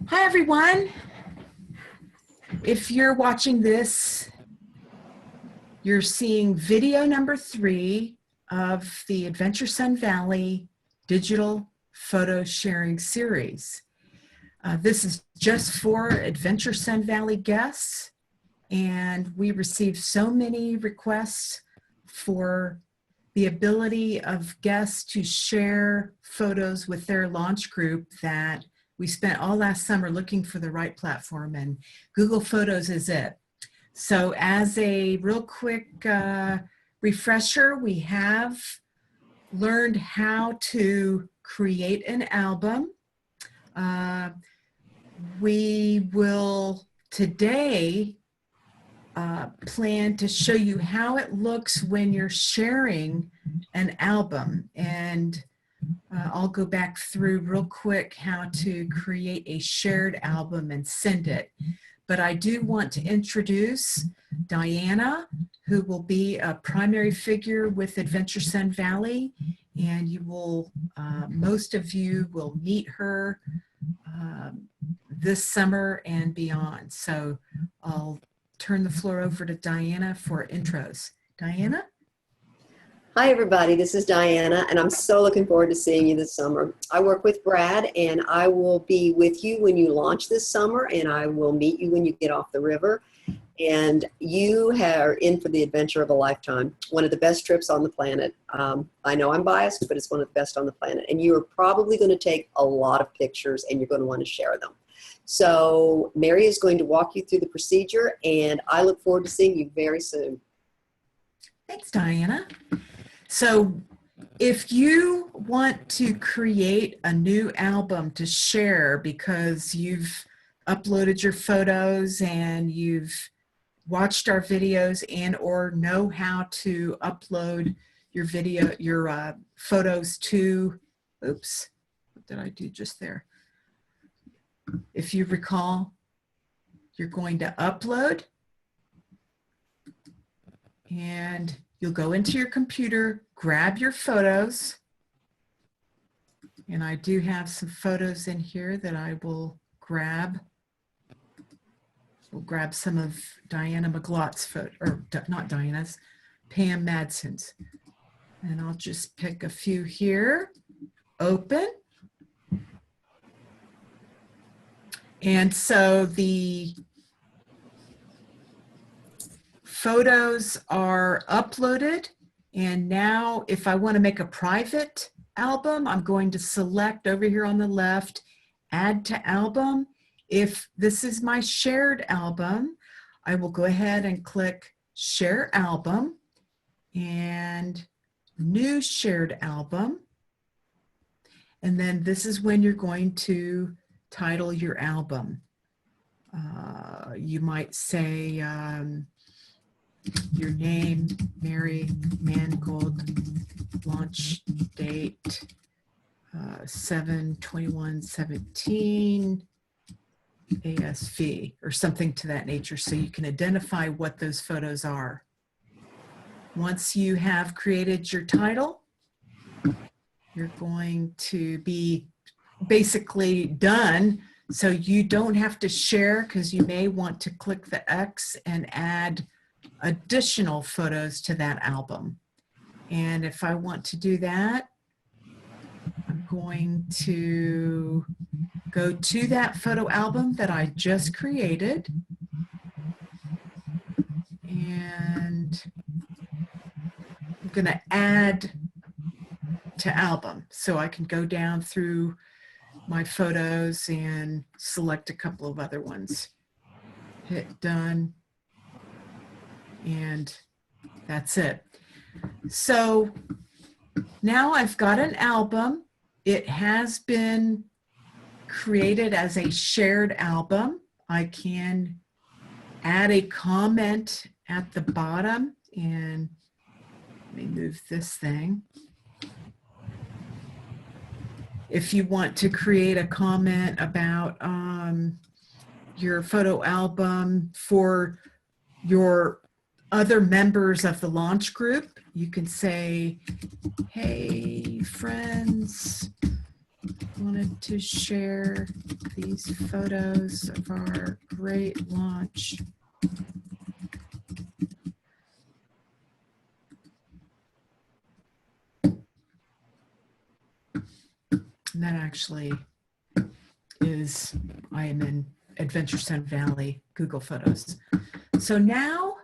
Hi, everyone. If you're watching this, you're seeing video number 3 of the Adventure Sun Valley digital photo sharing series. This is just for Adventure Sun Valley guests, and we received so many requests for the ability of guests to share photos with their launch group that we spent all last summer looking for the right platform, and Google Photos is it. So as a real quick refresher, we have learned how to create an album. We will today plan to show you how it looks when you're sharing an album, and I'll go back through real quick how to create a shared album and send it. But I do want to introduce Diana, who will be a primary figure with Adventure Sun Valley, and you will, most of you will meet her this summer and beyond. So I'll turn the floor over to Diana for intros. Diana? Hi, everybody. This is Diana, and I'm so looking forward to seeing you this summer. I work with Brad, and I will be with you when you launch this summer, and I will meet you when you get off the river. And you are in for the adventure of a lifetime. One of the best trips on the planet. I know I'm biased, but it's one of the best on the planet. And you are probably going to take a lot of pictures, and you're going to want to share them. So Mary is going to walk you through the procedure, and I look forward to seeing you very soon. Thanks, Diana. So if you want to create a new album to share because you've uploaded your photos and you've watched our videos and or know how to upload your photos to, oops, what did I do just there? If you recall, you're going to upload, and you'll go into your computer, grab your photos, and I do have some photos in here that I will grab. We'll grab some of Diana McGlott's photo, or not Diana's, Pam Madson's. And I'll just pick a few here, open. And so the photos are uploaded, and now if I want to make a private album, I'm going to select over here on the left, add to album. If this is my shared album, I will go ahead and click share album and new shared album. And then this is when you're going to title your album. You might say your name, Mary Mangold, launch date 7/21/17, ASV, or something to that nature, so you can identify what those photos are. Once you have created your title, you're going to be basically done, so you don't have to share, because you may want to click the X and add additional photos to that album. And if I want to do that, I'm going to go to that photo album that I just created, and I'm going to add to album. So I can go down through my photos and select a couple of other ones. Hit done, and that's it. So now I've got an album. It has been created as a shared album. I can add a comment at the bottom, and let me move this thing. If you want to create a comment about your photo album for your other members of the launch group, you can say, hey friends, wanted to share these photos of our great launch. And that actually is, I am in Adventure Sun Valley Google Photos. So now,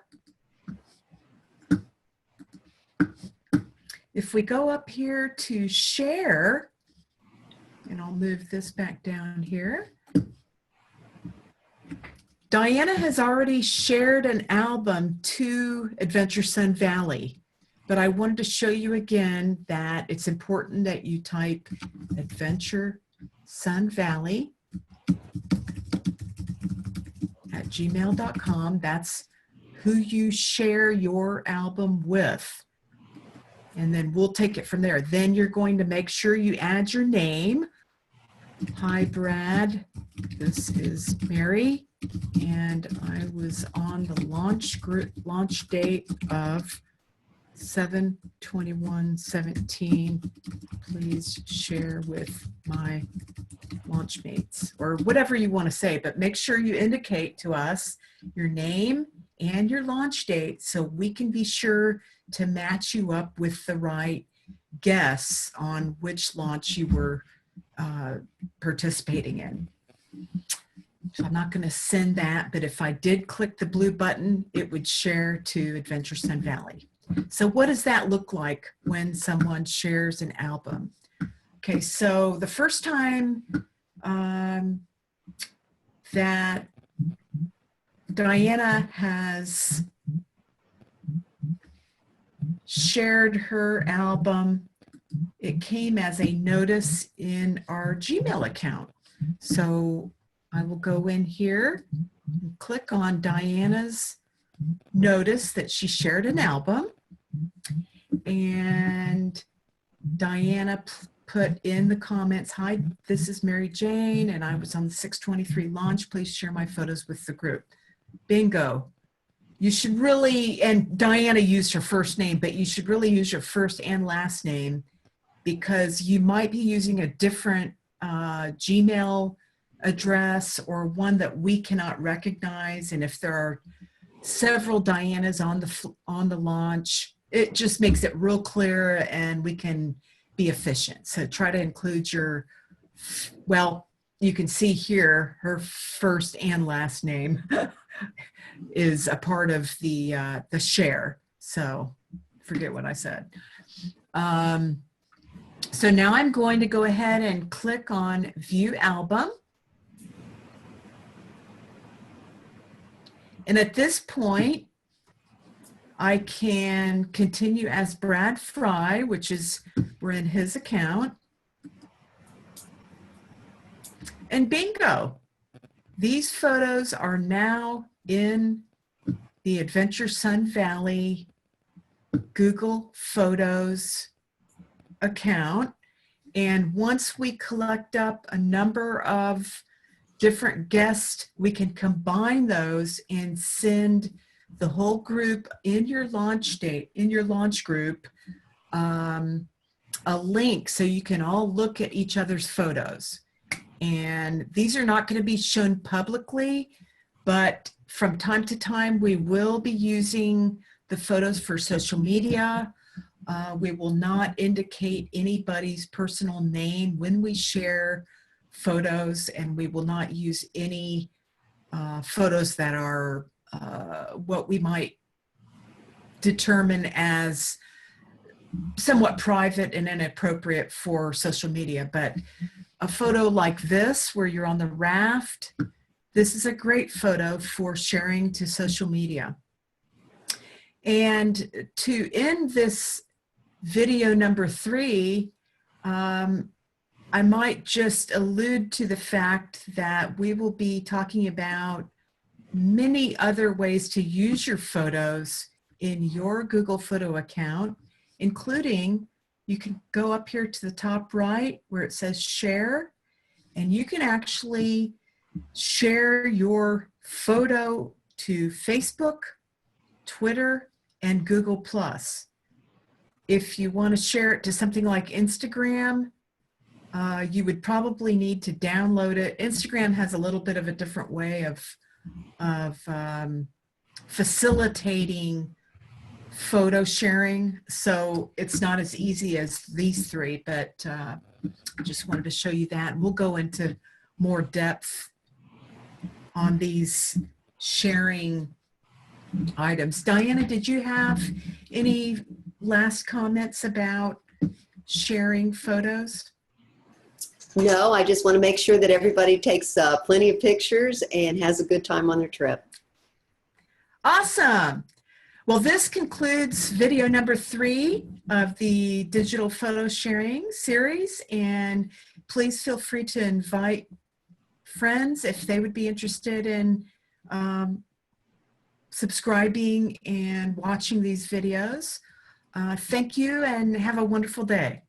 if we go up here to share, and I'll move this back down here. Diana has already shared an album to Adventure Sun Valley, but I wanted to show you again that it's important that you type Adventure Sun Valley at gmail.com. That's who you share your album with. And then we'll take it from there. Then you're going to make sure you add your name. Hi, Brad. This is Mary, and I was on the launch date of 7/21/17. Please share with my launch mates, or whatever you want to say, but make sure you indicate to us your name and your launch date so we can be sure to match you up with the right guests on which launch you were participating in. So I'm not going to send that, but if I did click the blue button, it would share to Adventure Sun Valley. So what does that look like when someone shares an album? Okay, so the first time that Diana has shared her album, it came as a notice in our Gmail account. So I will go in here and click on Diana's notice that she shared an album. And Diana put in the comments, hi, this is Mary Jane, and I was on the 623 launch. Please share my photos with the group. Bingo. You should really, and Diana used her first name, but you should really use your first and last name, because you might be using a different Gmail address or one that we cannot recognize. And if there are several Dianas on the launch, it just makes it real clear and we can be efficient. So try to include your, well, you can see here her first and last name is a part of the share. So forget what I said. So now I'm going to go ahead and click on View Album. And at this point, I can continue as Brad Fry, which is, we're in his account. And bingo, these photos are now in the Adventure Sun Valley Google Photos account. And once we collect up a number of different guests, we can combine those and send the whole group in your launch group a link so you can all look at each other's photos. And these are not going to be shown publicly, but from time to time we will be using the photos for social media. We will not indicate anybody's personal name when we share photos, and we will not use any photos that are what we might determine as somewhat private and inappropriate for social media. But a photo like this, where you're on the raft, this is a great photo for sharing to social media. And to end this video number 3, I might just allude to the fact that we will be talking about many other ways to use your photos in your Google Photo account, including, you can go up here to the top right where it says share, and you can actually share your photo to Facebook, Twitter, and Google+. If you want to share it to something like Instagram, You would probably need to download it. Instagram has a little bit of a different way of facilitating photo sharing, so it's not as easy as these three, but I just wanted to show you that. We'll go into more depth on these sharing items. Diana, did you have any last comments about sharing photos? No, I just want to make sure that everybody takes plenty of pictures and has a good time on their trip. Awesome. Well, this concludes video number 3 of the digital photo sharing series, and please feel free to invite friends if they would be interested in subscribing and watching these videos. Thank you and have a wonderful day.